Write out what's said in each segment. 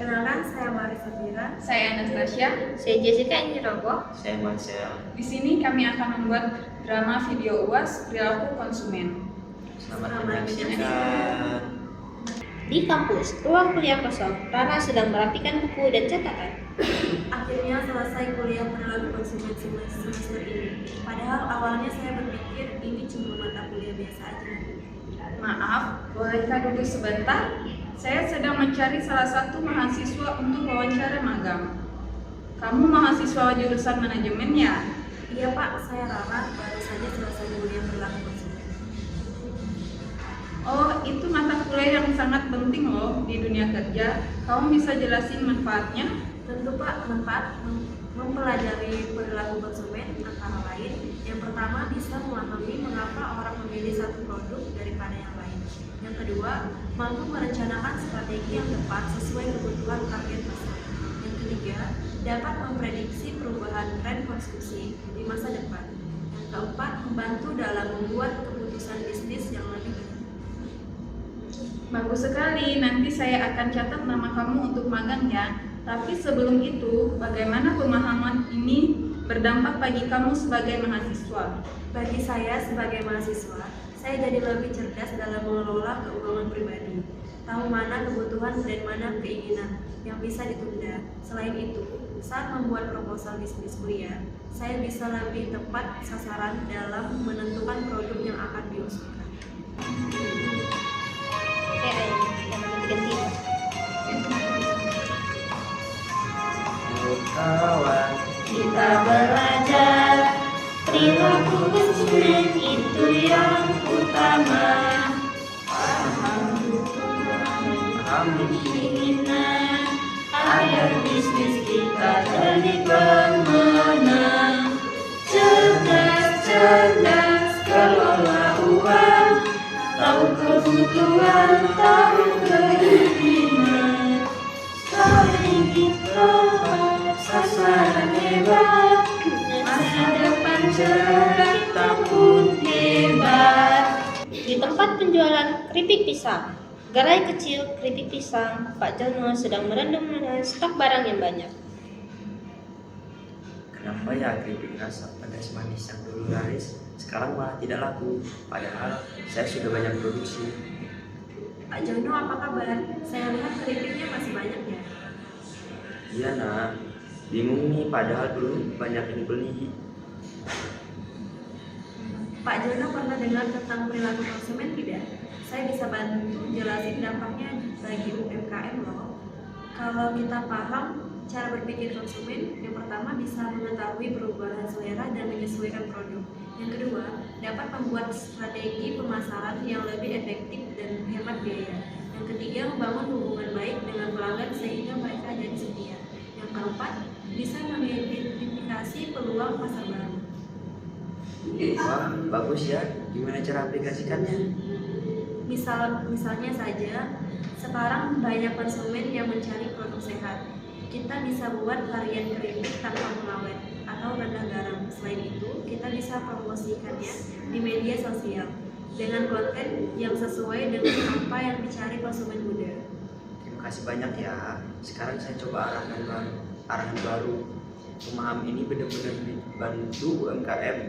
Perkenalkan, saya Marisa Fira. Saya Anastasia. Saya Jessica Injirogo. Saya Marcel. Di sini kami akan membuat drama video UAS perilaku konsumen. Selamat menyaksikan. Di kampus, ruang kuliah kosong, Rana sedang merapikan buku dan catatan. Akhirnya selesai kuliah perilaku konsumen semester ini. Padahal awalnya saya berpikir ini cuma mata kuliah biasa aja. Maaf, bolehkah duduk sebentar? Saya sedang mencari salah satu mahasiswa untuk wawancara magang. Kamu mahasiswa jurusan manajemen ya? Iya Pak, saya Rara, baru saja selesai kuliah perilaku konsumen. Oh, itu mata kuliah yang sangat penting loh di dunia kerja. Kamu bisa jelasin manfaatnya? Tentu Pak, manfaat mempelajari perilaku konsumen antara lain. Yang pertama, bisa memahami mengapa orang memilih satu produk daripada yang lain. Yang kedua, mampu merencanakan strategi yang tepat sesuai kebutuhan target pasar. Yang ketiga, dapat memprediksi perubahan tren konsumsi di masa depan. Yang keempat, membantu dalam membuat keputusan bisnis yang lebih baik. Bagus sekali, nanti saya akan catat nama kamu untuk magang ya. Tapi sebelum itu, bagaimana pemahaman ini berdampak bagi kamu sebagai mahasiswa? Bagi saya sebagai mahasiswa, saya jadi lebih cerdas dalam mengelola keuangan pribadi. Tahu mana kebutuhan dan mana keinginan yang bisa ditunda. Selain itu, saat membuat proposal bisnis kuliah, saya bisa lebih tepat sasaran dalam menentukan produk yang akan diusulkan. Kawan, Kita belajar perilaku konsumen itu yang utama. paham Keinginan agar bisnis kita jadi pemenang. Cerdas kelola uang, tahu kebutuhan, tahu keinginan. Strategi tepat, sasaran hebat, masa depan cerah, kita pun hebat. Di tempat penjualan keripik pisang, gerai kecil keripik pisang, Pak Jono sedang merendam stok barang yang banyak. Kenapa ya keripik rasa pedas manis yang dulu laris sekarang malah tidak laku? Padahal saya sudah banyak produksi. Pak Jono, apa kabar? Saya lihat keripiknya masih banyak ya. Iya nak, bingung nih padahal dulu banyak yang beli. Pak Jono pernah dengar tentang perilaku konsumen tidak? Saya bisa bantu jelasin dampaknya bagi UMKM loh. Kalau kita paham cara berpikir konsumen, yang pertama bisa mengetahui perubahan selera dan menyesuaikan produk. Yang kedua, dapat membuat strategi pemasaran yang lebih efektif dan hemat biaya. Yang ketiga, membangun hubungan baik dengan pelanggan sehingga mereka jadi setia. Yang keempat, bisa mengidentifikasi peluang pasar baru. Wah, bagus ya. Gimana cara aplikasikannya? Misalnya saja, sekarang banyak konsumen yang mencari produk sehat. Kita bisa buat varian keripik tanpa pengawet atau rendah garam. Selain itu, kita bisa promosikannya di media sosial dengan konten yang sesuai dengan apa yang dicari konsumen muda. Terima kasih banyak ya. Sekarang saya coba arahan baru. Pemahaman ini benar-benar bantu UMKM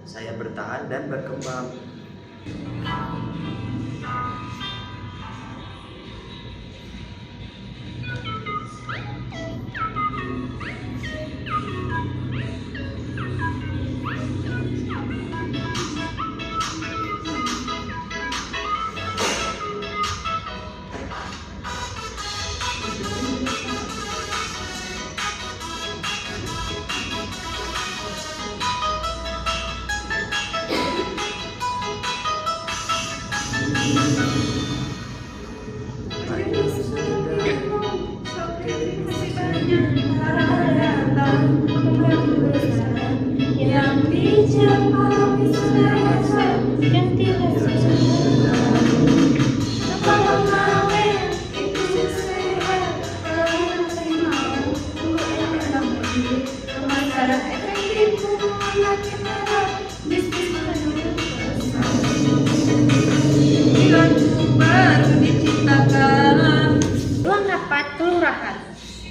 saya bertahan dan berkembang. Yang bijak habis rasa yang tidak sesuai. Kalau kawin itu sehat, kalau saya mau yang lebih pemasaran efektif, makin merah bisnis menurut Perilaku baru diciptakan. Ruang rapat rapat kelurahan.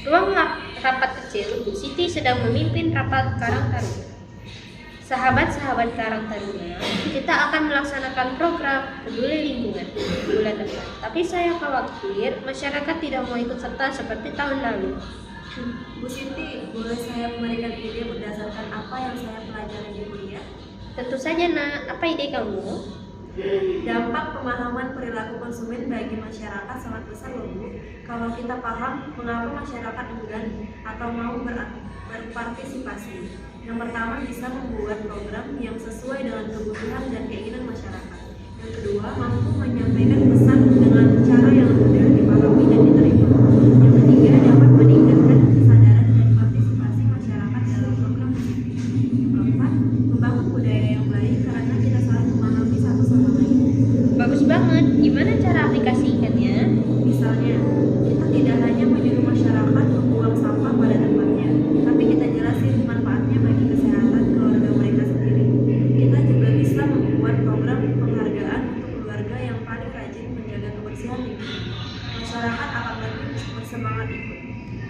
Ruang rapat kecil, Bu Siti sedang memimpin rapat Karang Taruna. Sahabat-sahabat Karang Taruna, kita akan melaksanakan program peduli lingkungan bulan depan. Tapi saya khawatir masyarakat tidak mau ikut serta seperti tahun lalu. Bu Siti, boleh saya memberikan ide berdasarkan apa yang saya pelajari di kuliah? Tentu saja, Nak. Apa ide kamu? Dampak pemahaman perilaku konsumen bagi masyarakat sangat besar loh Bu. Kalau kita paham mengapa masyarakat enggan atau mau berpartisipasi. Yang pertama, bisa membuat program yang sesuai dengan kebutuhan dan keinginan masyarakat. Yang kedua, mampu menyampaikan pesan dengan cara yang mudah dipahami dan diterima. Yang ketiga, dapat meningkatkan kesadaran dan partisipasi masyarakat dalam program tersebut. Yang keempat, membangun budaya yang baik karena kita saling memahami satu sama lain. Bagus banget. Gimana cara aplikasikannya? Misalnya, kita tidak hanya menyuruh masyarakat membuang sampah pada tempatnya, tapi kita jelasin manfaatnya bagi kesehatan keluarga mereka sendiri. Kita juga bisa membuat program penghargaan untuk keluarga yang paling rajin menjaga kebersihan lingkungan. Masyarakat akan lebih bersemangat ikut.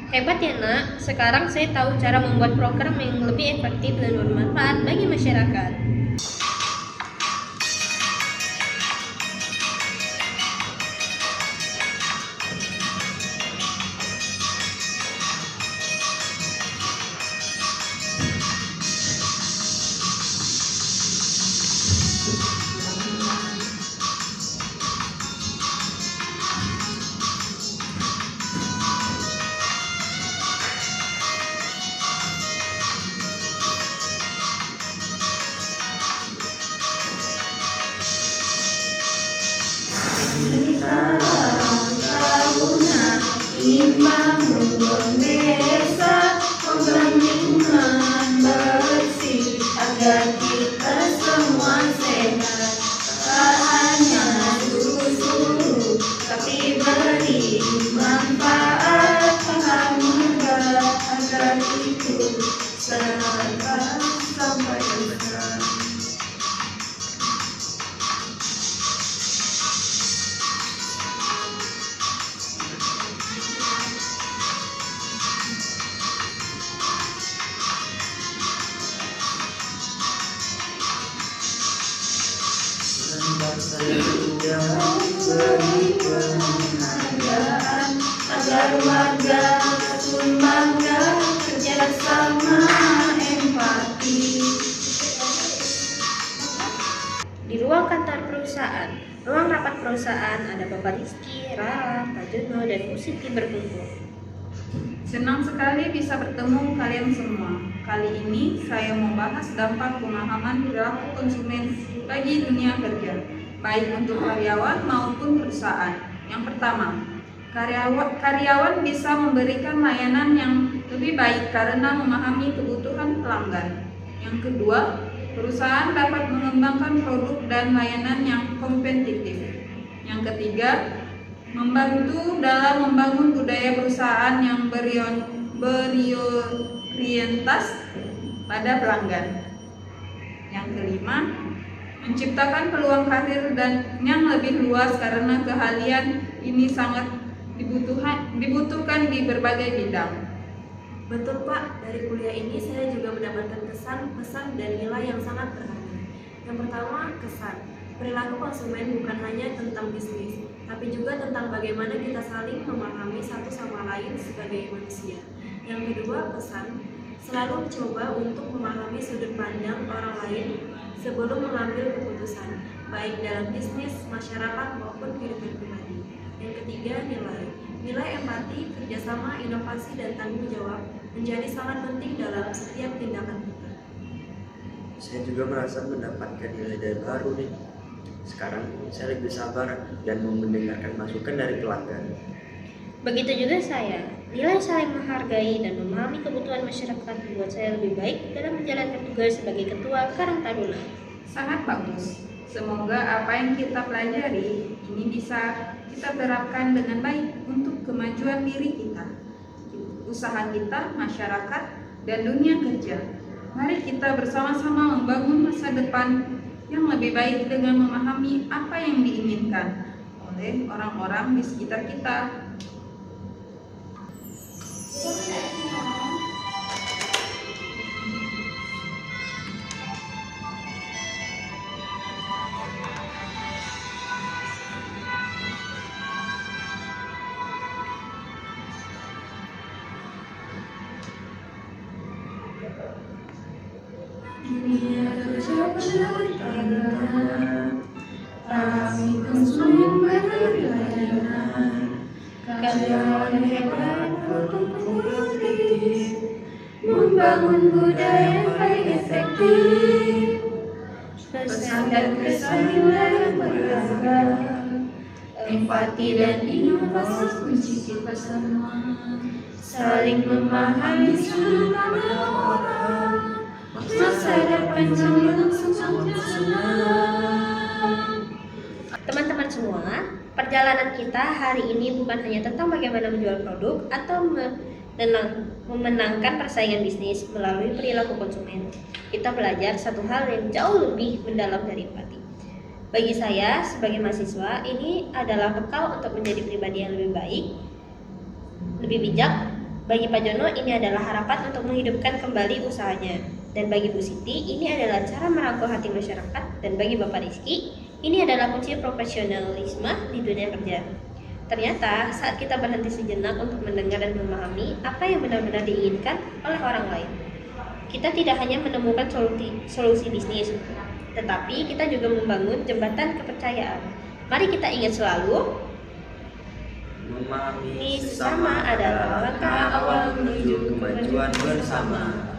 Hebat ya, Nak. Sekarang saya tahu cara membuat program yang lebih efektif dan bermanfaat bagi masyarakat. Saya sudah berikan penghargaan agar warga pun bangga kerjasama empati. Di ruang kantor perusahaan, ruang rapat perusahaan, ada Bapak Rizky, Rara, Kak Juno, dan Bu Siti berkumpul. Senang sekali bisa bertemu kalian semua. Kali ini saya mau bahas dampak pemahaman perilaku konsumen bagi dunia kerja, baik untuk karyawan maupun perusahaan. Yang pertama, karyawan bisa memberikan layanan yang lebih baik karena memahami kebutuhan pelanggan. Yang kedua, perusahaan dapat mengembangkan produk dan layanan yang kompetitif. Yang ketiga, membantu dalam membangun budaya perusahaan yang berorientasi pada pelanggan. Yang kelima, menciptakan peluang karir dan yang lebih luas karena keahlian ini sangat dibutuhkan di berbagai bidang. Betul Pak, dari kuliah ini saya juga mendapatkan kesan, pesan, dan nilai yang sangat berharga. Yang pertama, kesan. Perilaku konsumen bukan hanya tentang bisnis, tapi juga tentang bagaimana kita saling memahami satu sama lain sebagai manusia. Yang kedua, pesan. Selalu coba untuk memahami sudut pandang orang lain sebelum mengambil keputusan, baik dalam bisnis, masyarakat, maupun kehidupan pribadi. Yang ketiga, nilai. Nilai empati, kerjasama, inovasi, dan tanggung jawab menjadi sangat penting dalam setiap tindakan kita. Saya juga merasa mendapatkan nilai baru nih. Sekarang saya lebih sabar dan mau mendengarkan masukan dari pelanggan. Begitu juga saya. Nilai saling menghargai dan memahami kebutuhan masyarakat membuat saya lebih baik dalam menjalankan tugas sebagai Ketua Karang Taruna. Sangat bagus. Semoga apa yang kita pelajari ini bisa kita terapkan dengan baik untuk kemajuan diri kita, usaha kita, masyarakat, dan dunia kerja. Mari kita bersama-sama membangun masa depan yang lebih baik dengan memahami apa yang diinginkan oleh orang-orang di sekitar kita. Kami konsumen berlayanan, karyawan hebat produktif, membangun budaya yang paling efektif, pesan dan kesan nilai yang beragam, empati dan inovasi kunci kita semua, saling memahami sudut pandang orang, masa depan cemerlang senang. Teman-teman semua, perjalanan kita hari ini bukan hanya tentang bagaimana menjual produk atau memenangkan persaingan bisnis melalui perilaku konsumen. Kita belajar satu hal yang jauh lebih mendalam dari empati. Bagi saya, sebagai mahasiswa, ini adalah bekal untuk menjadi pribadi yang lebih baik, lebih bijak. Bagi Pak Jono, ini adalah harapan untuk menghidupkan kembali usahanya. Dan bagi Bu Siti, ini adalah cara merangkul hati masyarakat. Dan bagi Bapak Rizky, ini adalah kunci profesionalisme di dunia kerja. Ternyata saat kita berhenti sejenak untuk mendengar dan memahami apa yang benar-benar diinginkan oleh orang lain, kita tidak hanya menemukan solusi bisnis, tetapi kita juga membangun jembatan kepercayaan. Mari kita ingat selalu, Memahami sesama adalah langkah awal menuju kemajuan bersama.